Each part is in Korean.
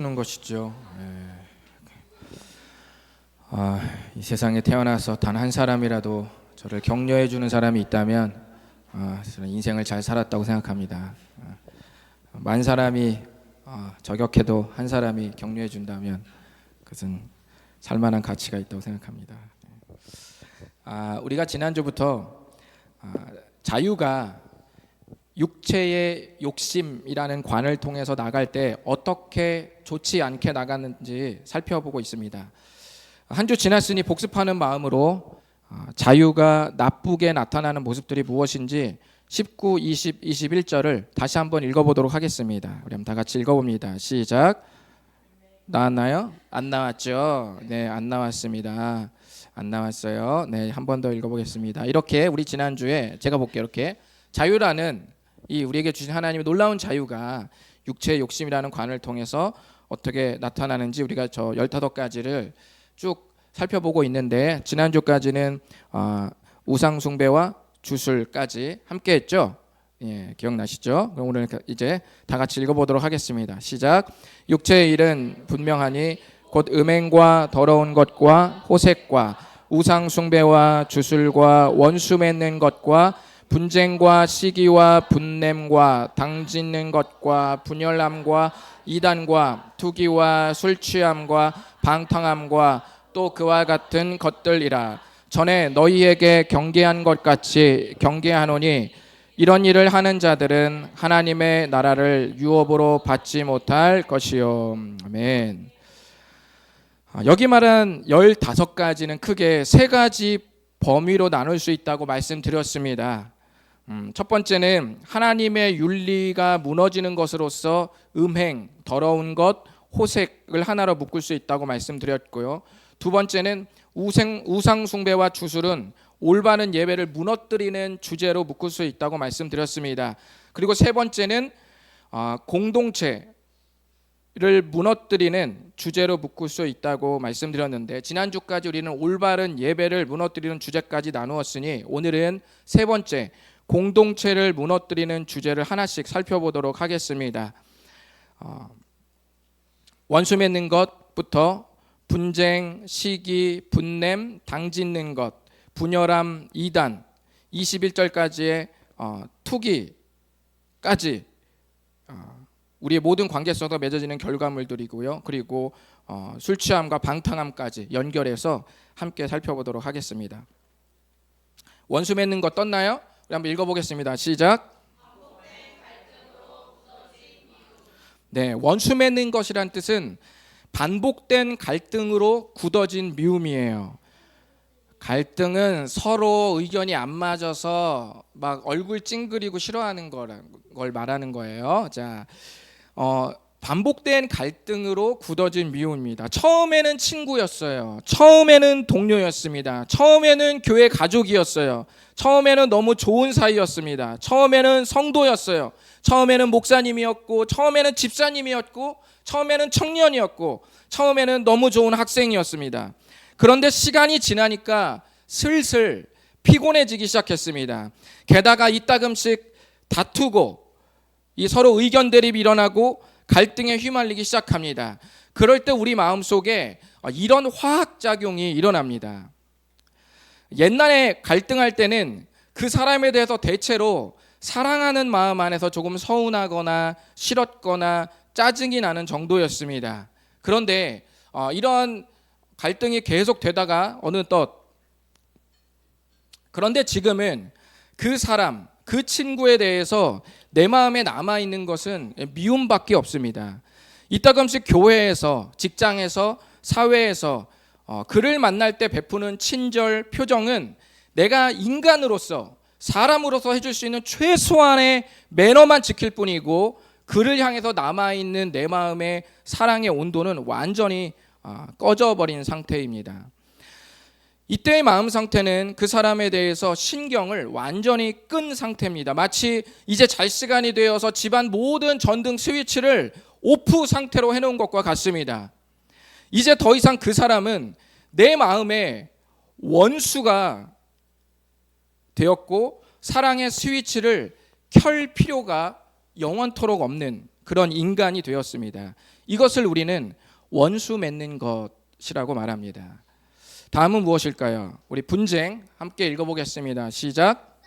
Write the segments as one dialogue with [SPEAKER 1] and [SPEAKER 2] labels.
[SPEAKER 1] 는 것이죠. 이 세상에 태어나서 단 한 사람이라도 저를 격려해 주는 사람이 있다면 저는 인생을 잘 살았다고 생각합니다. 만 사람이 저격해도 한 사람이 격려해 준다면 그것은 살만한 가치가 있다고 생각합니다. 우리가 지난주부터 자유가 육체의 욕심이라는 관을 통해서 나갈 때 어떻게 좋지 않게 나가는지 살펴보고 있습니다. 한 주 지났으니 복습하는 마음으로 자유가 나쁘게 나타나는 모습들이 무엇인지 19, 20, 21절을 다시 한번 읽어보도록 하겠습니다. 우리 한번 다 같이 읽어봅니다. 시작. 나왔나요? 안 나왔죠? 네, 안 나왔습니다. 안 나왔어요. 네, 한 번 더 읽어보겠습니다. 이렇게 우리 지난주에 제가 볼게요. 이렇게 자유라는 이 우리에게 주신 하나님의 놀라운 자유가 육체의 욕심이라는 관을 통해서 어떻게 나타나는지 우리가 저 15가지를 쭉 살펴보고 있는데 지난주까지는 우상 숭배와 주술까지 함께 했죠. 예, 기억나시죠? 그럼 오늘 이제 다 같이 읽어보도록 하겠습니다. 시작. 육체의 일은 분명하니 곧 음행과 더러운 것과 호색과 우상 숭배와 주술과 원수 맺는 것과 분쟁과 시기와 분냄과 당짓는 것과 분열함과 이단과 투기와 술취함과 방탕함과 또 그와 같은 것들이라. 전에 너희에게 경계한 것 같이 경계하노니 이런 일을 하는 자들은 하나님의 나라를 유업으로 받지 못할 것이요. 아멘. 여기 말한 15가지는 크게 3가지 범위로 나눌 수 있다고 말씀드렸습니다. 첫 번째는 하나님의 윤리가 무너지는 것으로서 음행, 더러운 것, 호색을 하나로 묶을 수 있다고 말씀드렸고요. 두 번째는 우상 숭배와 주술은 올바른 예배를 무너뜨리는 주제로 묶을 수 있다고 말씀드렸습니다. 그리고 세 번째는 공동체를 무너뜨리는 주제로 묶을 수 있다고 말씀드렸는데 지난주까지 우리는 올바른 예배를 무너뜨리는 주제까지 나누었으니 오늘은 세 번째 공동체를 무너뜨리는 주제를 하나씩 살펴보도록 하겠습니다. 원수 맺는 것부터 분쟁, 시기, 분냄, 당짓는 것, 분열함, 이단, 21절까지의 투기까지 우리의 모든 관계 속에 맺어지는 결과물들이고요. 그리고 술 취함과 방탕함까지 연결해서 함께 살펴보도록 하겠습니다. 원수 맺는 것 떴나요? 우리 한번 읽어보겠습니다. 시작. 네, 원수 맺는 것이란 뜻은 반복된 갈등으로 굳어진 미움이에요. 갈등은 서로 의견이 안 맞아서 막 얼굴 찡그리고 싫어하는 걸 말하는 거예요. 자, 반복된 갈등으로 굳어진 미움입니다. 처음에는 친구였어요. 처음에는 동료였습니다. 처음에는 교회 가족이었어요. 처음에는 너무 좋은 사이였습니다. 처음에는 성도였어요. 처음에는 목사님이었고, 처음에는 집사님이었고, 처음에는 청년이었고, 처음에는 너무 좋은 학생이었습니다. 그런데 시간이 지나니까 슬슬 피곤해지기 시작했습니다. 게다가 이따금씩 다투고 이 서로 의견 대립이 일어나고 갈등에 휘말리기 시작합니다. 그럴 때 우리 마음속에 이런 화학작용이 일어납니다. 옛날에 갈등할 때는 그 사람에 대해서 대체로 사랑하는 마음 안에서 조금 서운하거나 싫었거나 짜증이 나는 정도였습니다. 그런데 이런 갈등이 계속 되다가 그런데 지금은 그 사람, 그 친구에 대해서 내 마음에 남아있는 것은 미움밖에 없습니다. 이따금씩 교회에서, 직장에서, 사회에서 그를 만날 때 베푸는 친절 표정은 내가 인간으로서 사람으로서 해줄 수 있는 최소한의 매너만 지킬 뿐이고 그를 향해서 남아있는 내 마음의 사랑의 온도는 완전히 꺼져버린 상태입니다. 이때의 마음 상태는 그 사람에 대해서 신경을 완전히 끈 상태입니다. 마치 이제 잘 시간이 되어서 집안 모든 전등 스위치를 오프 상태로 해놓은 것과 같습니다. 이제 더 이상 그 사람은 내 마음에 원수가 되었고 사랑의 스위치를 켤 필요가 영원토록 없는 그런 인간이 되었습니다. 이것을 우리는 원수 맺는 것이라고 말합니다. 다음은 무엇일까요? 우리 분쟁 함께 읽어보겠습니다. 시작.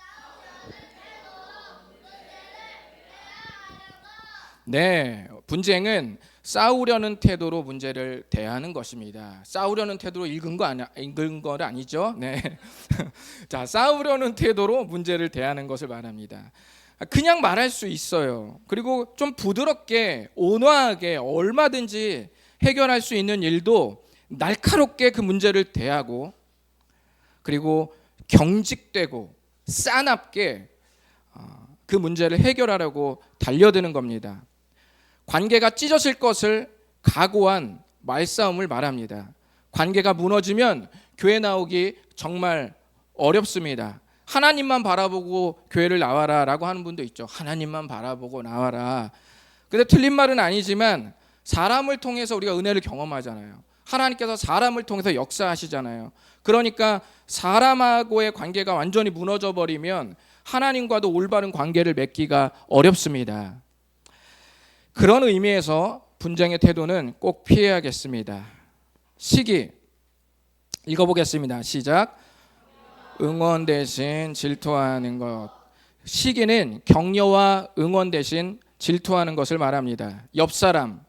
[SPEAKER 1] 네, 분쟁은 싸우려는 태도로 문제를 대하는 것입니다. 싸우려는 태도로 읽은 건 아니죠. 네, 자, 싸우려는 태도로 문제를 대하는 것을 말합니다. 그냥 말할 수 있어요. 그리고 좀 부드럽게 온화하게 얼마든지 해결할 수 있는 일도 날카롭게 그 문제를 대하고, 그리고 경직되고 싸납게 그 문제를 해결하려고 달려드는 겁니다. 관계가 찢어질 것을 각오한 말싸움을 말합니다. 관계가 무너지면 교회 나오기 정말 어렵습니다. 하나님만 바라보고 교회를 나와라 라고 하는 분도 있죠. 하나님만 바라보고 나와라. 근데 틀린 말은 아니지만 사람을 통해서 우리가 은혜를 경험하잖아요. 하나님께서 사람을 통해서 역사하시잖아요. 그러니까 사람하고의 관계가 완전히 무너져 버리면 하나님과도 올바른 관계를 맺기가 어렵습니다. 그런 의미에서 분쟁의 태도는 꼭 피해야겠습니다. 시기 읽어보겠습니다. 시작. 응원 대신 질투하는 것. 시기는 격려와 응원 대신 질투하는 것을 말합니다. 옆 사람,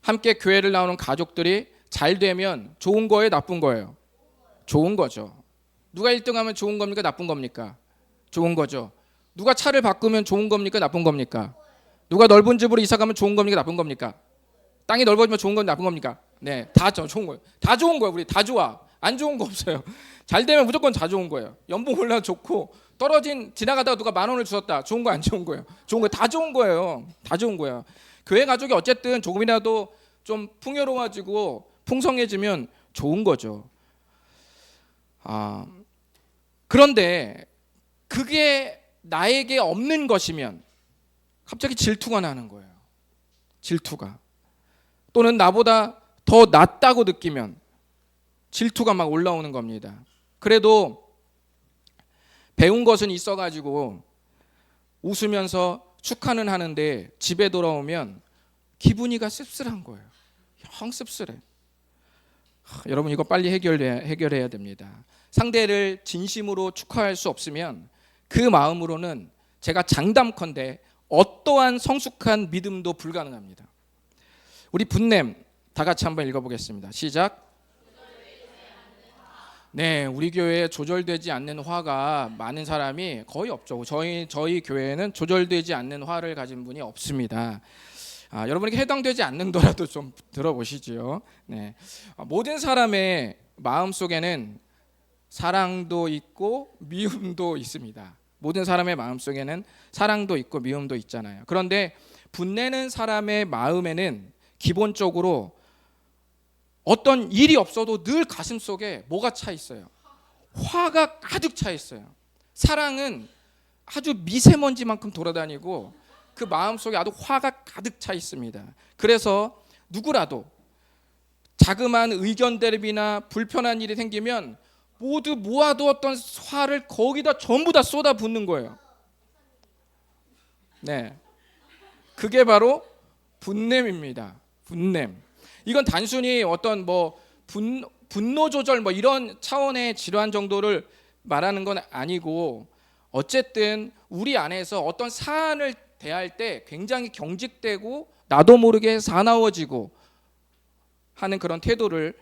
[SPEAKER 1] 함께 교회를 나오는 가족들이 잘 되면 좋은 거예요, 나쁜 거예요? 좋은 거죠. 누가 1등하면 좋은 겁니까, 나쁜 겁니까? 좋은 거죠. 누가 차를 바꾸면 좋은 겁니까, 나쁜 겁니까? 누가 넓은 집으로 이사 가면 좋은 겁니까, 나쁜 겁니까? 땅이 넓어지면 좋은 건 나쁜 겁니까? 네, 다 좋은 거예요. 다 좋은 거예요. 우리 다 좋아. 안 좋은 거 없어요. 잘 되면 무조건 다 좋은 거예요. 연봉 올라 좋고, 지나가다가 누가 10,000원을 주셨다. 좋은 거 안 좋은 거예요? 좋은 거 다 좋은 거예요. 다 좋은 거예요. 교회 가족이 어쨌든 조금이라도 좀 풍요로워지고 풍성해지면 좋은 거죠. 그런데 그게 나에게 없는 것이면 갑자기 질투가 나는 거예요. 질투가. 또는 나보다 더 낫다고 느끼면 질투가 막 올라오는 겁니다. 그래도 배운 것은 있어가지고 웃으면서 축하는 하는데 집에 돌아오면 기분이가 씁쓸한 거예요. 영 씁쓸해. 여러분 이거 빨리 해결해야 됩니다. 상대를 진심으로 축하할 수 없으면 그 마음으로는 제가 장담컨대 어떠한 성숙한 믿음도 불가능합니다. 우리 분냄 다 같이 한번 읽어보겠습니다. 시작. 네, 우리 교회에 조절되지 않는 화가 많은 사람이 거의 없죠. 저희 교회는 조절되지 않는 화를 가진 분이 없습니다. 여러분에게 해당되지 않는더라도 좀 들어보시지요. 네, 모든 사람의 마음 속에는 사랑도 있고 미움도 있습니다. 모든 사람의 마음 속에는 사랑도 있고 미움도 있잖아요. 그런데 분내는 사람의 마음에는 기본적으로 어떤 일이 없어도 늘 가슴 속에 뭐가 차 있어요? 화가 가득 차 있어요. 사랑은 아주 미세먼지만큼 돌아다니고 그 마음 속에 아주 화가 가득 차 있습니다. 그래서 누구라도 자그마한 의견 대립이나 불편한 일이 생기면 모두 모아두었던 화를 거기다 전부 다 쏟아붓는 거예요. 네, 그게 바로 분냄입니다. 분냄. 이건 단순히 어떤 분노 조절 이런 차원의 질환 정도를 말하는 건 아니고, 어쨌든 우리 안에서 어떤 사안을 대할 때 굉장히 경직되고 나도 모르게 사나워지고 하는 그런 태도를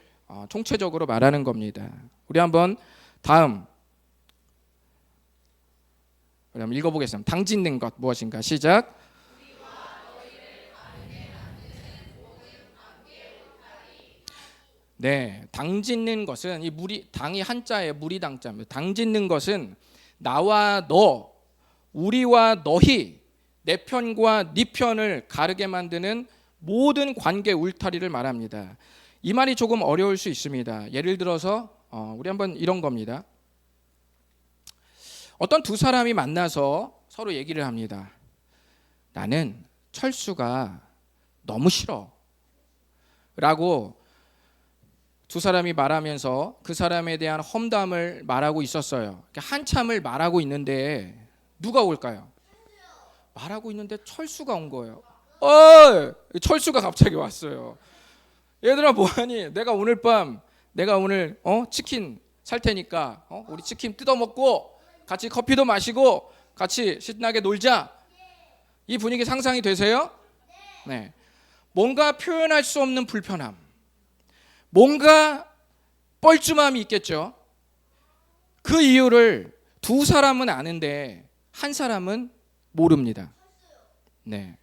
[SPEAKER 1] 총체적으로 말하는 겁니다. 우리 한번 다음 읽어보겠습니다. 당짓는 것 무엇인가? 시작. 네, 당짓는 것은 이 당이 한자에 물이 당자입니다. 당짓는 것은 나와 너, 우리와 너희, 내 편과 네 편을 가르게 만드는 모든 관계 울타리를 말합니다. 이 말이 조금 어려울 수 있습니다. 예를 들어서 우리 한번 이런 겁니다. 어떤 두 사람이 만나서 서로 얘기를 합니다. 나는 철수가 너무 싫어 라고 두 사람이 말하면서 그 사람에 대한 험담을 말하고 있었어요. 한참을 말하고 있는데 누가 올까요? 말하고 있는데 철수가 온 거예요. 철수가 갑자기 왔어요. 얘들아 뭐하니? 내가 오늘 치킨 살 테니까 우리 치킨 뜯어 먹고 같이 커피도 마시고 같이 신나게 놀자. 이 분위기 상상이 되세요? 네. 뭔가 표현할 수 없는 불편함, 뭔가 뻘쭘함이 있겠죠. 그 이유를 두 사람은 아는데 한 사람은 모릅니다. 네.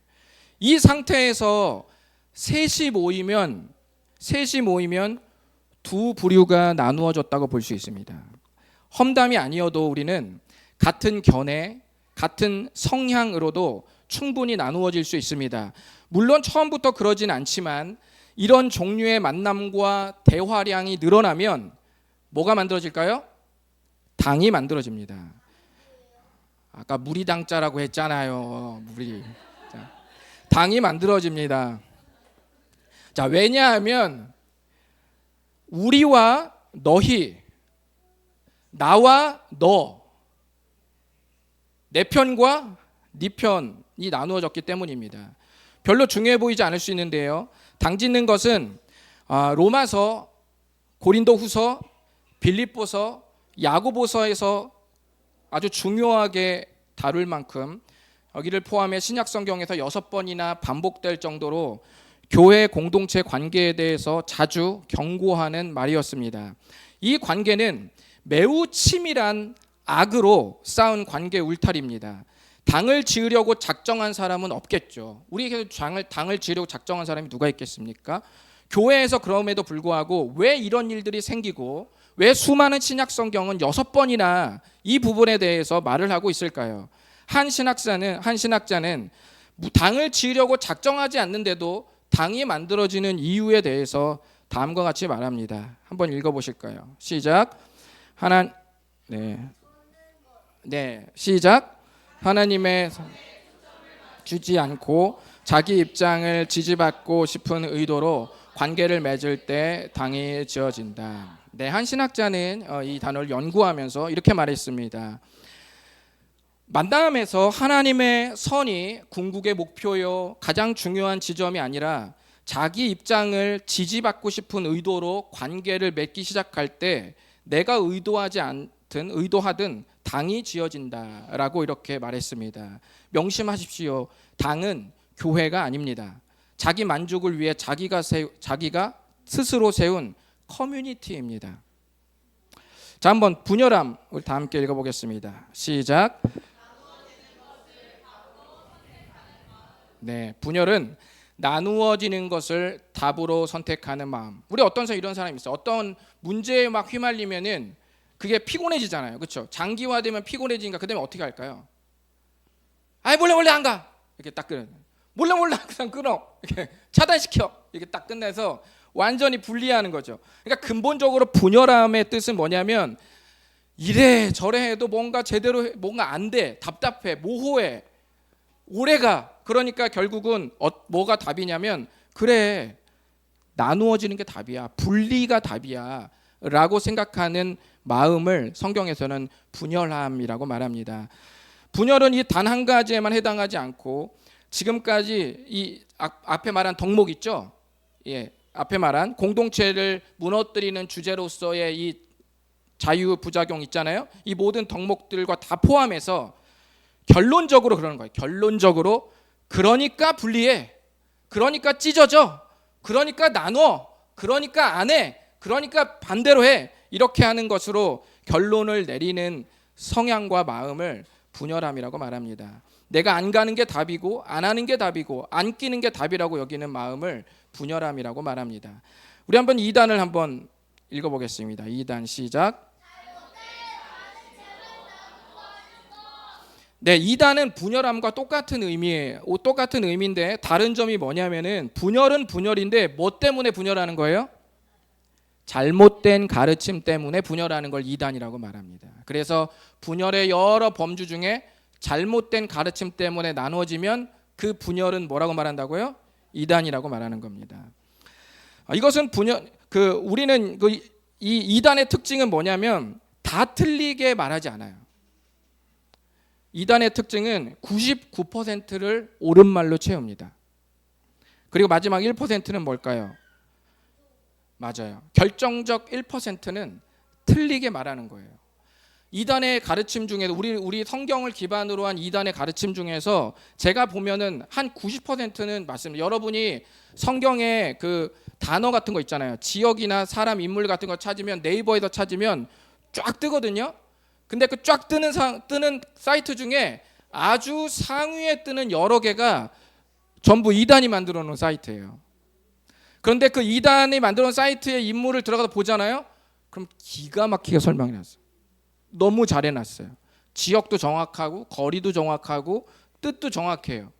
[SPEAKER 1] 이 상태에서 셋이 모이면 두 부류가 나누어졌다고 볼 수 있습니다. 험담이 아니어도 우리는 같은 견해, 같은 성향으로도 충분히 나누어질 수 있습니다. 물론 처음부터 그러진 않지만 이런 종류의 만남과 대화량이 늘어나면 뭐가 만들어질까요? 당이 만들어집니다. 아까 무리당자라고 했잖아요. 당이 만들어집니다. 자, 왜냐하면 우리와 너희, 나와 너, 내 편과 네 편이 나누어졌기 때문입니다. 별로 중요해 보이지 않을 수 있는데요. 당 짓는 것은 로마서, 고린도후서, 빌립보서, 야고보서에서 아주 중요하게 다룰 만큼 여기를 포함해 신약성경에서 6번이나 반복될 정도로 교회 공동체 관계에 대해서 자주 경고하는 말이었습니다. 이 관계는 매우 치밀한 악으로 쌓은 관계 울타리입니다. 당을 지으려고 작정한 사람은 없겠죠. 우리에게 당을 지으려고 작정한 사람이 누가 있겠습니까? 교회에서 그럼에도 불구하고 왜 이런 일들이 생기고 왜 수많은 신약성경은 6번이나 이 부분에 대해서 말을 하고 있을까요? 한 신학자는 당을 지으려고 작정하지 않는데도 당이 만들어지는 이유에 대해서 다음과 같이 말합니다. 한번 읽어보실까요? 시작. 시작. 하나님의 주지 않고 자기 입장을 지지받고 싶은 의도로 관계를 맺을 때 당이 지어진다. 한 신학자는 이 단어를 연구하면서 이렇게 말했습니다. 만남에서 하나님의 선이 궁극의 목표요 가장 중요한 지점이 아니라 자기 입장을 지지받고 싶은 의도로 관계를 맺기 시작할 때 내가 의도하든 당이 지어진다라고 이렇게 말했습니다. 명심하십시오. 당은 교회가 아닙니다. 자기 만족을 위해 자기가 스스로 세운 커뮤니티입니다. 자, 한번 분열함 우리 다 함께 읽어보겠습니다. 시작. 분열은 나누어지는 것을 답으로 선택하는 마음. 우리 어떤 사람 이런 사람이 있어요. 어떤 문제에 막 휘말리면은 그게 피곤해지잖아요. 그렇죠? 장기화되면 피곤해지니까 그다음에 어떻게 할까요? 몰래 안 가. 이렇게 딱 끊어. 몰래 그냥 끊어. 이렇게 차단시켜. 이렇게 딱 끝내서 완전히 분리하는 거죠. 그러니까 근본적으로 분열함의 뜻은 뭐냐면 이래 저래 해도 뭔가 안 돼. 답답해. 모호해. 오래가. 그러니까 결국은 뭐가 답이냐면 그래 나누어지는 게 답이야. 분리가 답이야 라고 생각하는 마음을 성경에서는 분열함이라고 말합니다. 분열은 이 단 한 가지에만 해당하지 않고 지금까지 이 앞에 말한 덕목 있죠? 앞에 말한 공동체를 무너뜨리는 주제로서의 이 자유부작용 있잖아요. 이 모든 덕목들과 다 포함해서 결론적으로 그러는 거예요. 결론적으로 그러니까 분리해. 그러니까 찢어져. 그러니까 나눠. 그러니까 안 해. 그러니까 반대로 해. 이렇게 하는 것으로 결론을 내리는 성향과 마음을 분열함이라고 말합니다. 내가 안 가는 게 답이고 안 하는 게 답이고 안 끼는 게 답이라고 여기는 마음을 분열함이라고 말합니다. 우리 한번 2단을 한번 읽어보겠습니다. 2단 시작. 2단은 분열함과 똑같은 의미예요. 똑같은 의미인데 다른 점이 뭐냐면은 분열은 분열인데 뭐 때문에 분열하는 거예요? 잘못된 가르침 때문에 분열하는 걸 2단이라고 말합니다. 그래서 분열의 여러 범주 중에 잘못된 가르침 때문에 나눠지면 그 분열은 뭐라고 말한다고요? 2단이라고 말하는 겁니다. 이것은 우리는 이 2단의 특징은 뭐냐면 다 틀리게 말하지 않아요. 2단의 특징은 99%를 옳은 말로 채웁니다. 그리고 마지막 1%는 뭘까요? 맞아요. 결정적 1%는 틀리게 말하는 거예요. 이단의 가르침 중에서 우리 성경을 기반으로 한 이단의 가르침 중에서 제가 보면은 한 90%는 맞습니다. 여러분이 성경에 그 단어 같은 거 있잖아요. 지역이나 사람, 인물 같은 거 찾으면 네이버에서 찾으면 쫙 뜨거든요. 근데 그 쫙 뜨는 사이트 중에 아주 상위에 뜨는 여러 개가 전부 이단이 만들어 놓은 사이트예요. 그런데 그 이단이 만들어 놓은 사이트의 인물을 들어가서 보잖아요. 그럼 기가 막히게 설명해 놨어요. 너무 잘 해놨어요. 지역도 정확하고 거리도 정확하고 뜻도 정확해요.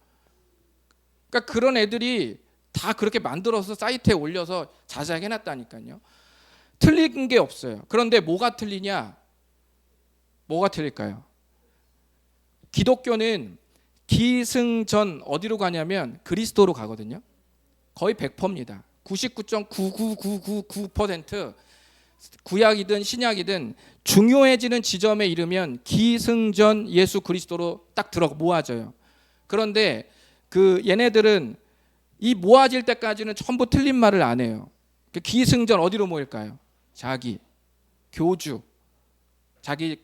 [SPEAKER 1] 그러니까 그런 애들이 다 그렇게 만들어서 사이트에 올려서 자세하게 해놨다니까요. 틀린 게 없어요. 그런데 뭐가 틀리냐? 뭐가 틀릴까요? 기독교는 기승전 어디로 가냐면 그리스도로 가거든요. 거의 100%입니다. 99.99999% 구약이든 신약이든 중요해지는 지점에 이르면 기승전 예수 그리스도로 딱 모아져요. 그런데 그 얘네들은 이 모아질 때까지는 전부 틀린 말을 안 해요. 기승전 어디로 모일까요? 자기 교주, 자기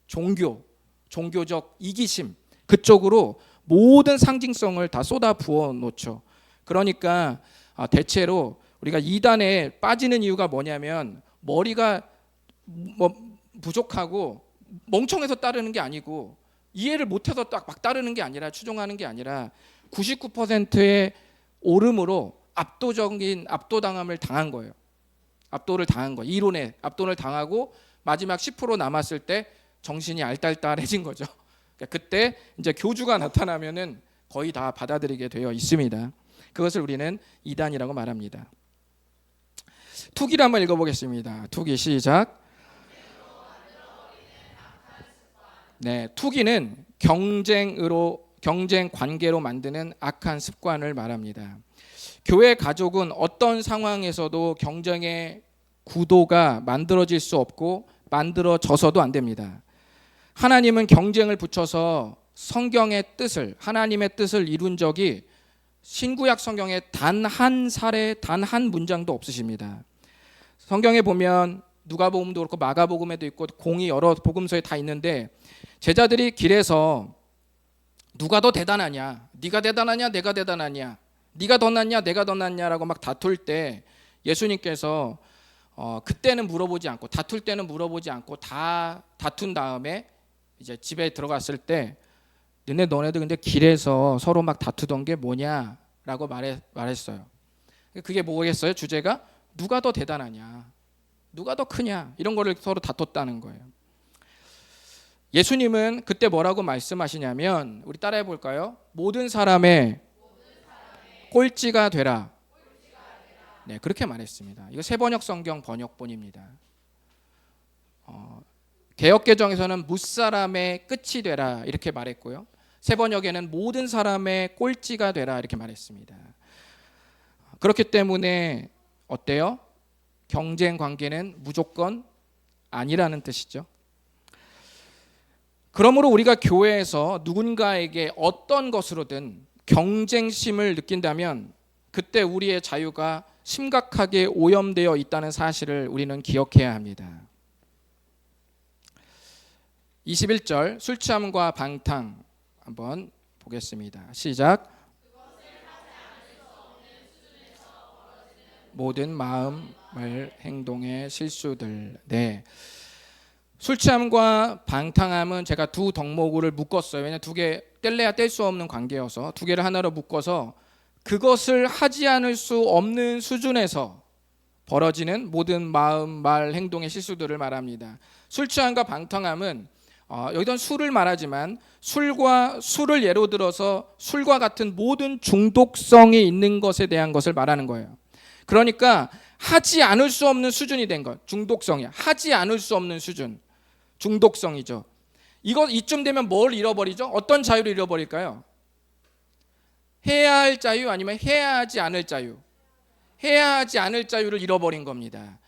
[SPEAKER 1] 종교적 이기심, 그쪽으로 모든 상징성을 다 쏟아 부어 놓죠. 그러니까 대체로 우리가 이단에 빠지는 이유가 뭐냐면 머리가 부족하고 멍청해서 따르는 게 아니고 이해를 못해서 막 따르는 게 아니라 추종하는 게 아니라 99%의 오름으로 압도적인 압도당함을 당한 거예요. 압도를 당한 거예요. 이론에 압도를 당하고 마지막 10% 남았을 때 정신이 알딸딸해진 거죠. 그때 이제 교주가 나타나면은 거의 다 받아들이게 되어 있습니다. 그것을 우리는 이단이라고 말합니다. 투기를 한번 읽어보겠습니다. 투기 시작. 네, 투기는 경쟁 관계로 만드는 악한 습관을 말합니다. 교회 가족은 어떤 상황에서도 경쟁의 구도가 만들어질 수 없고 만들어져서도 안 됩니다. 하나님은 경쟁을 붙여서 성경의 뜻을, 하나님의 뜻을 이룬 적이 신구약 성경에 단 한 사례, 단 한 문장도 없으십니다. 성경에 보면 누가복음도 그렇고 마가복음에도 있고 공이 여러 복음서에 다 있는데 제자들이 길에서 누가 더 대단하냐, 네가 대단하냐, 내가 대단하냐, 네가 더 낫냐, 내가 더 낫냐라고 막 다툴 때 예수님께서 그때는 물어보지 않고 다툴 때는 물어보지 않고 다 다툰 다음에 이제 집에 들어갔을 때 너네들 근데 길에서 서로 막 다투던 게 뭐냐라고 말했어요. 그게 뭐겠어요? 주제가 누가 더 대단하냐, 누가 더 크냐, 이런 거를 서로 다퉜다는 거예요. 예수님은 그때 뭐라고 말씀하시냐면 우리 따라해 볼까요? 모든 사람의 꼴찌가 되라. 네, 그렇게 말했습니다. 이거 새번역 성경 번역본입니다. 개역개정에서는 무사람의 끝이 되라 이렇게 말했고요. 새번역에는 모든 사람의 꼴찌가 되라 이렇게 말했습니다. 그렇기 때문에 어때요? 경쟁 관계는 무조건 아니라는 뜻이죠. 그러므로 우리가 교회에서 누군가에게 어떤 것으로든 경쟁심을 느낀다면 그때 우리의 자유가 심각하게 오염되어 있다는 사실을 우리는 기억해야 합니다. 21절 술 취함과 방탕 한번 보겠습니다. 시작. 모든 마음을 행동의 실수들. 네. 술 취함과 방탕함은 제가 두 덕목을 묶었어요. 왜냐하면 두 개 뗄래야 뗄 수 없는 관계여서 두 개를 하나로 묶어서 그것을 하지 않을 수 없는 수준에서 벌어지는 모든 마음, 말, 행동의 실수들을 말합니다. 술 취함과 방탕함은 여기선 술을 말하지만 술을 예로 들어서 술과 같은 모든 중독성이 있는 것에 대한 것을 말하는 거예요. 그러니까 하지 않을 수 없는 수준이 된 것, 중독성이야. 하지 않을 수 없는 수준, 중독성이죠. 이쯤 되면 뭘 잃어버리죠? 어떤 자유를 잃어버릴까요? 해야 할 자유 아니면 해야 하지 않을 자유? 해야 하지 않을 자유를 잃어버린 겁니다.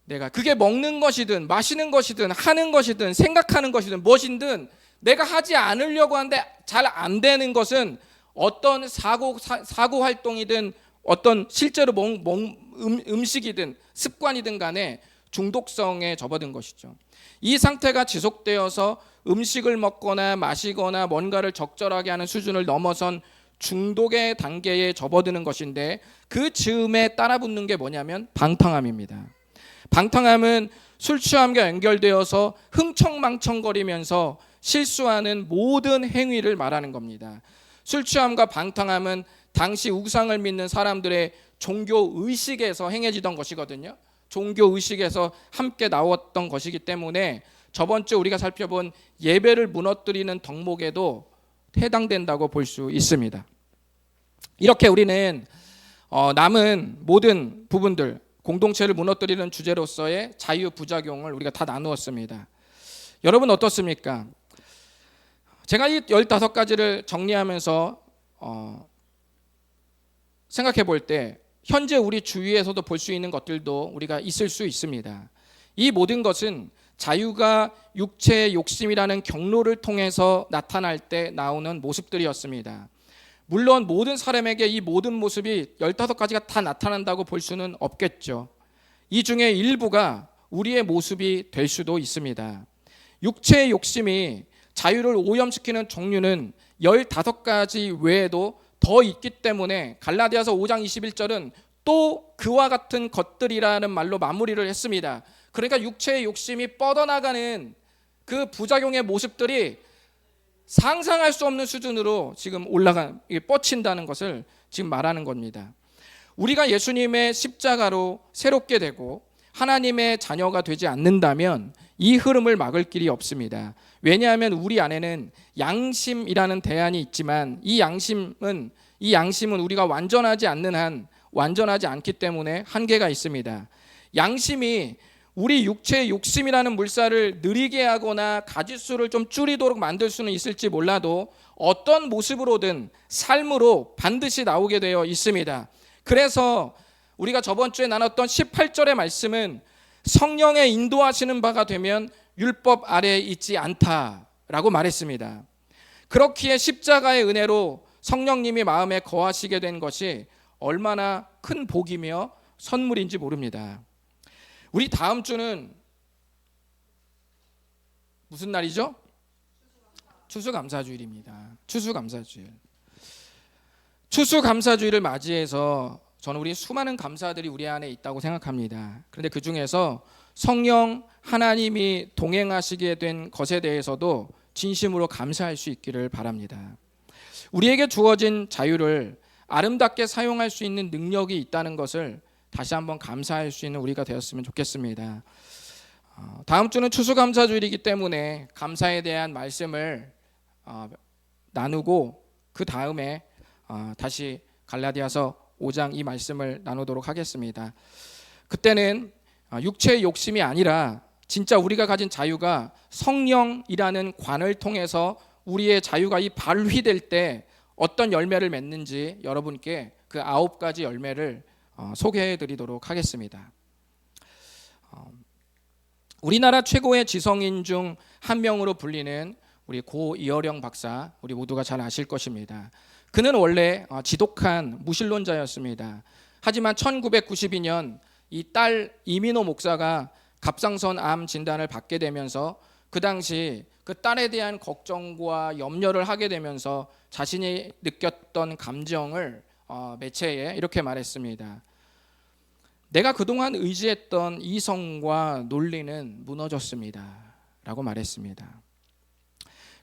[SPEAKER 1] 내가 그게 먹는 것이든 마시는 것이든 하는 것이든 생각하는 것이든 무엇이든 내가 하지 않으려고 하는데 잘 안 되는 것은 어떤 사고 활동이든 어떤 실제로 음식이든 습관이든 간에 중독성에 접어든 것이죠. 이 상태가 지속되어서 음식을 먹거나 마시거나 뭔가를 적절하게 하는 수준을 넘어선 중독의 단계에 접어드는 것인데, 그 즈음에 따라붙는 게 뭐냐면 방탕함입니다. 방탕함은 술 취함과 연결되어서 흥청망청거리면서 실수하는 모든 행위를 말하는 겁니다. 술 취함과 방탕함은 당시 우상을 믿는 사람들의 종교 의식에서 행해지던 것이거든요. 종교 의식에서 함께 나왔던 것이기 때문에 저번 주 우리가 살펴본 예배를 무너뜨리는 덕목에도 해당된다고 볼 수 있습니다. 이렇게 우리는 남은 모든 부분들, 공동체를 무너뜨리는 주제로서의 자유 부작용을 우리가 다 나누었습니다. 여러분 어떻습니까? 제가 이 15가지를 정리하면서 생각해 볼 때 현재 우리 주위에서도 볼 수 있는 것들도 우리가 있을 수 있습니다. 이 모든 것은 자유가 육체의 욕심이라는 경로를 통해서 나타날 때 나오는 모습들이었습니다. 물론 모든 사람에게 이 모든 모습이 15가지가 다 나타난다고 볼 수는 없겠죠. 이 중에 일부가 우리의 모습이 될 수도 있습니다. 육체의 욕심이 자유를 오염시키는 종류는 15가지 외에도 더 있기 때문에 갈라디아서 5장 21절은 또 그와 같은 것들이라는 말로 마무리를 했습니다. 그러니까 육체의 욕심이 뻗어나가는 그 부작용의 모습들이 상상할 수 없는 수준으로 지금 뻗친다는 것을 지금 말하는 겁니다. 우리가 예수님의 십자가로 새롭게 되고 하나님의 자녀가 되지 않는다면 이 흐름을 막을 길이 없습니다. 왜냐하면 우리 안에는 양심이라는 대안이 있지만 이 양심은 우리가 완전하지 않는 한 완전하지 않기 때문에 한계가 있습니다. 양심이 우리 육체의 욕심이라는 물살을 느리게 하거나 가짓수를 좀 줄이도록 만들 수는 있을지 몰라도 어떤 모습으로든 삶으로 반드시 나오게 되어 있습니다. 그래서 우리가 저번 주에 나눴던 18절의 말씀은 성령의 인도하시는 바가 되면 율법 아래에 있지 않다라고 말했습니다. 그렇기에 십자가의 은혜로 성령님이 마음에 거하시게 된 것이 얼마나 큰 복이며 선물인지 모릅니다. 우리 다음 주는 무슨 날이죠? 추수감사주일입니다. 추수감사주일을 맞이해서 저는 우리 수많은 감사들이 우리 안에 있다고 생각합니다. 그런데 그 중에서 성령 하나님이 동행하시게 된 것에 대해서도 진심으로 감사할 수 있기를 바랍니다. 우리에게 주어진 자유를 아름답게 사용할 수 있는 능력이 있다는 것을 다시 한번 감사할 수 있는 우리가 되었으면 좋겠습니다. 다음 주는 추수감사주일이기 때문에 감사에 대한 말씀을 나누고 그 다음에 다시 갈라디아서 5장 이 말씀을 나누도록 하겠습니다. 그때는 육체의 욕심이 아니라 진짜 우리가 가진 자유가 성령이라는 관을 통해서 우리의 자유가 이 발휘될 때 어떤 열매를 맺는지 여러분께 그 9가지 열매를 소개해 드리도록 하겠습니다. 우리나라 최고의 지성인 중 한 명으로 불리는 우리 고 이어령 박사, 우리 모두가 잘 아실 것입니다. 그는 원래 지독한 무신론자였습니다. 하지만 1992년 이 딸 이민호 목사가 갑상선 암 진단을 받게 되면서 그 당시 그 딸에 대한 걱정과 염려를 하게 되면서 자신이 느꼈던 감정을 매체에 이렇게 말했습니다. 내가 그동안 의지했던 이성과 논리는 무너졌습니다 라고 말했습니다.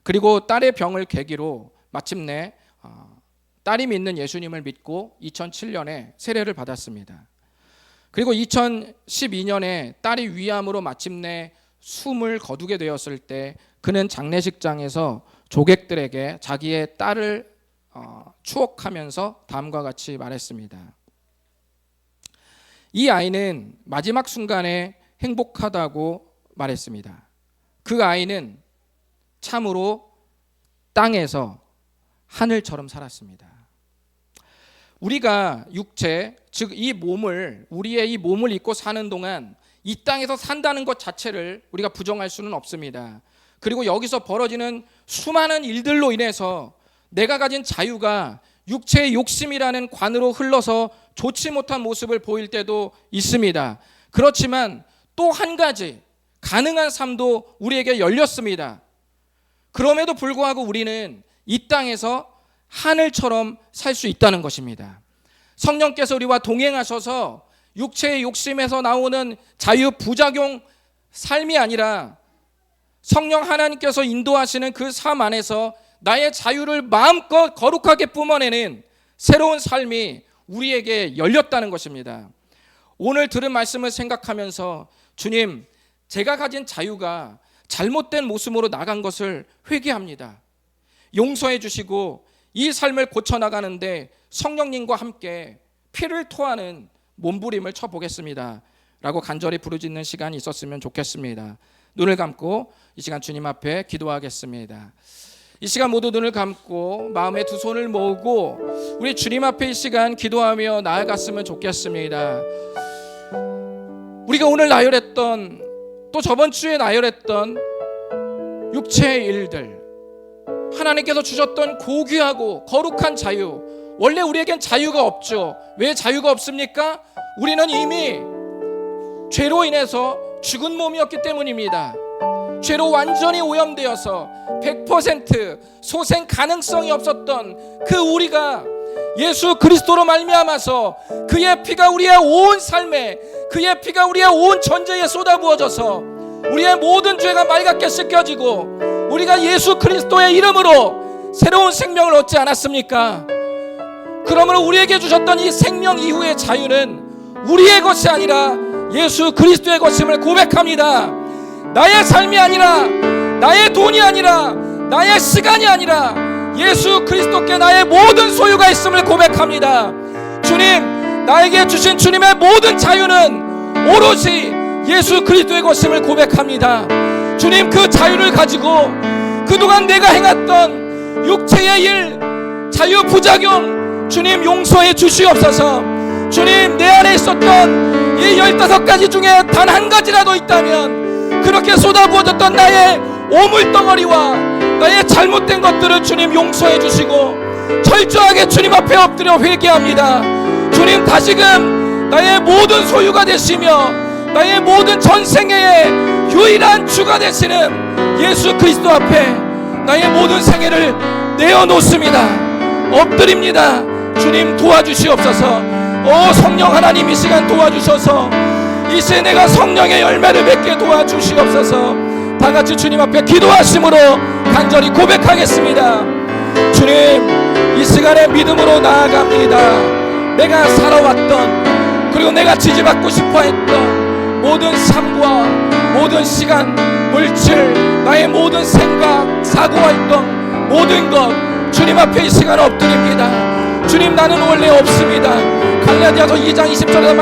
[SPEAKER 1] 그리고 딸의 병을 계기로 마침내 딸이 믿는 예수님을 믿고 2007년에 세례를 받았습니다. 그리고 2012년에 딸이 위암으로 마침내 숨을 거두게 되었을 때 그는 장례식장에서 조객들에게 자기의 딸을 추억하면서 다음과 같이 말했습니다. 이 아이는 마지막 순간에 행복하다고 말했습니다. 그 아이는 참으로 땅에서 하늘처럼 살았습니다. 우리가 육체, 즉 이 몸을, 우리의 이 몸을 입고 사는 동안 이 땅에서 산다는 것 자체를 우리가 부정할 수는 없습니다. 그리고 여기서 벌어지는 수많은 일들로 인해서 내가 가진 자유가 육체의 욕심이라는 관으로 흘러서 좋지 못한 모습을 보일 때도 있습니다. 그렇지만 또 한 가지 가능한 삶도 우리에게 열렸습니다. 그럼에도 불구하고 우리는 이 땅에서 하늘처럼 살 수 있다는 것입니다. 성령께서 우리와 동행하셔서 육체의 욕심에서 나오는 자유 부작용 삶이 아니라 성령 하나님께서 인도하시는 그 삶 안에서 나의 자유를 마음껏 거룩하게 뿜어내는 새로운 삶이 우리에게 열렸다는 것입니다. 오늘 들은 말씀을 생각하면서 주님, 제가 가진 자유가 잘못된 모습으로 나간 것을 회개합니다. 용서해 주시고 이 삶을 고쳐나가는데 성령님과 함께 피를 토하는 몸부림을 쳐보겠습니다 라고 간절히 부르짖는 시간이 있었으면 좋겠습니다. 눈을 감고 이 시간 주님 앞에 기도하겠습니다. 이 시간 모두 눈을 감고 마음에 두 손을 모으고 우리 주님 앞에 이 시간 기도하며 나아갔으면 좋겠습니다. 우리가 오늘 나열했던, 또 저번 주에 나열했던 육체의 일들, 하나님께서 주셨던 고귀하고 거룩한 자유, 원래 우리에겐 자유가 없죠. 왜 자유가 없습니까? 우리는 이미 죄로 인해서 죽은 몸이었기 때문입니다. 죄로 완전히 오염되어서 100% 소생 가능성이 없었던 그 우리가 예수 그리스도로 말미암아서 그의 피가 우리의 온 삶에, 그의 피가 우리의 온 전제에 쏟아부어져서 우리의 모든 죄가 맑게 씻겨지고 우리가 예수 그리스도의 이름으로 새로운 생명을 얻지 않았습니까? 그러므로 우리에게 주셨던 이 생명 이후의 자유는 우리의 것이 아니라 예수 그리스도의 것임을 고백합니다. 나의 삶이 아니라, 나의 돈이 아니라, 나의 시간이 아니라 예수 그리스도께 나의 모든 소유가 있음을 고백합니다. 주님, 나에게 주신 주님의 모든 자유는 오롯이 예수 그리스도의 것임을 고백합니다. 주님, 그 자유를 가지고 그동안 내가 행했던 육체의 일, 자유 부작용 주님 용서해 주시옵소서. 주님, 내 안에 있었던 이 15가지 중에 단 한 가지라도 있다면 그렇게 쏟아부어졌던 나의 오물덩어리와 나의 잘못된 것들을 주님 용서해 주시고 철저하게 주님 앞에 엎드려 회개합니다. 주님, 다시금 나의 모든 소유가 되시며 나의 모든 전생애의 유일한 주가 되시는 예수 그리스도 앞에 나의 모든 생애를 내어놓습니다. 엎드립니다. 주님, 도와주시옵소서. 성령 하나님, 이 시간 도와주셔서 이 시에 내가 성령의 열매를 맺게 도와주시옵소서. 다같이 주님 앞에 기도하심으로 간절히 고백하겠습니다. 주님, 이 시간에 믿음으로 나아갑니다. 내가 살아왔던, 그리고 내가 지지받고 싶어했던 모든 삶과 모든 시간, 물질, 나의 모든 생각, 사고활동, 모든 것 주님 앞에 이 시간 엎드립니다. 주님, 나는 원래 없습니다. 갈라디아서 2장 20절에서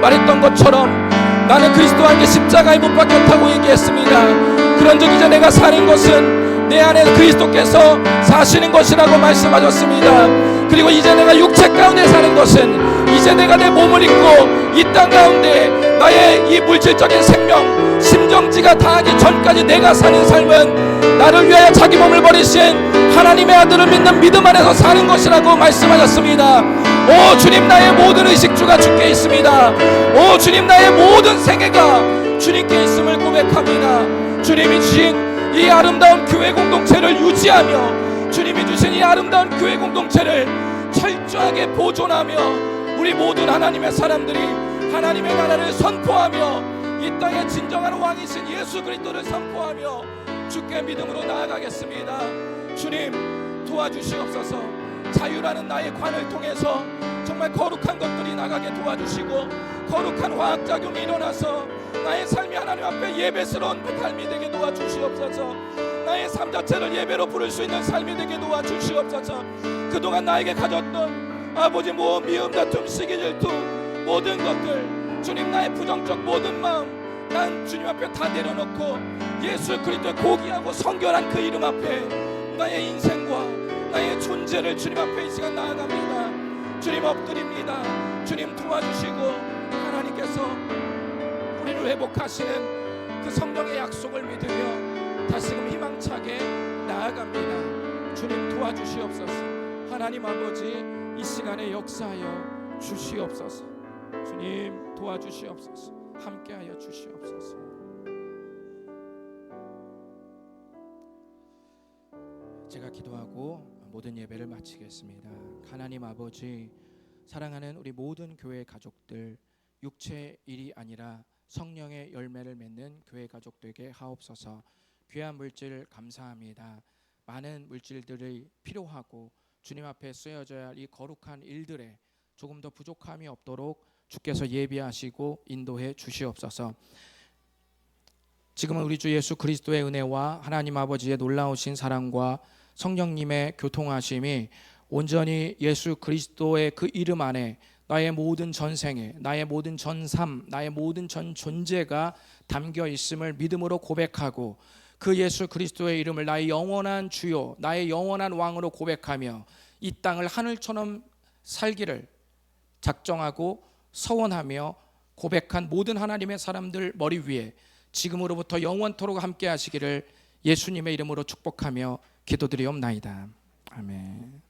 [SPEAKER 1] 말했던 것처럼 나는 그리스도와 함께 십자가에 못 박혔다고 얘기했습니다. 그런즉 이제 내가 사는 것은 내 안에 그리스도께서 사시는 것이라고 말씀하셨습니다. 그리고 이제 내가 육체 가운데 사는 것은 이제 내가 내 몸을 입고 이 땅 가운데 나의 이 물질적인 생명, 심정지가 다하기 전까지 내가 사는 삶은 나를 위하여 자기 몸을 버리신 하나님의 아들을 믿는 믿음 안에서 사는 것이라고 말씀하셨습니다. 오 주님, 나의 모든 의식주가 주께 있습니다. 오 주님, 나의 모든 생애가 주님께 있음을 고백합니다. 주님이 주신 이 아름다운 교회 공동체를 유지하며 주님이 주신 이 아름다운 교회 공동체를 철저하게 보존하며 우리 모든 하나님의 사람들이 하나님의 나라를 선포하며 이 땅의 진정한 왕이신 예수 그리스도를 선포하며 주께 믿음으로 나아가겠습니다. 주님, 도와주시옵소서. 자유라는 나의 관을 통해서 정말 거룩한 것들이 나가게 도와주시고 거룩한 화학작용이 일어나서 나의 삶이 하나님 앞에 예배스러운 삶이 되게 도와주시옵소서. 나의 삶 자체를 예배로 부를 수 있는 삶이 되게 도와주시옵소서. 그동안 나에게 가졌던 아버지 모험, 미움, 다툼, 시기, 질투 모든 것들 주님, 나의 부정적 모든 마음 난 주님 앞에 다 내려놓고 예수 그리스도의 고귀하고 성결한 그 이름 앞에 나의 인생과 나의 존재를 주님 앞에 이 시간 나아갑니다. 주님, 엎드립니다. 주님, 도와주시고 하나님께서 우리를 회복하시는 그 성령의 약속을 믿으며 다시금 희망차게 나아갑니다. 주님 도와주시옵소서. 하나님 아버지 이 시간에 역사하여 주시옵소서. 주님 도와주시옵소서. 함께하여 주시옵소서. 제가 기도하고 모든 예배를 마치겠습니다. 하나님 아버지, 사랑하는 우리 모든 교회 가족들, 육체의 일이 아니라 성령의 열매를 맺는 교회 가족 되게 하옵소서. 귀한 물질 감사합니다. 많은 물질들이 필요하고 주님 앞에 쓰여져야 할 이 거룩한 일들에 조금 더 부족함이 없도록 주께서 예비하시고 인도해 주시옵소서. 지금은 우리 주 예수 그리스도의 은혜와 하나님 아버지의 놀라우신 사랑과 성령님의 교통하심이 온전히 예수 그리스도의 그 이름 안에 나의 모든 전생에, 나의 모든 전삼, 나의 모든 전 존재가 담겨 있음을 믿음으로 고백하고 그 예수 그리스도의 이름을 나의 영원한 주요, 나의 영원한 왕으로 고백하며 이 땅을 하늘처럼 살기를 작정하고 서원하며 고백한 모든 하나님의 사람들 머리 위에 지금으로부터 영원토록 함께 하시기를 예수님의 이름으로 축복하며 기도드리옵나이다. 아멘.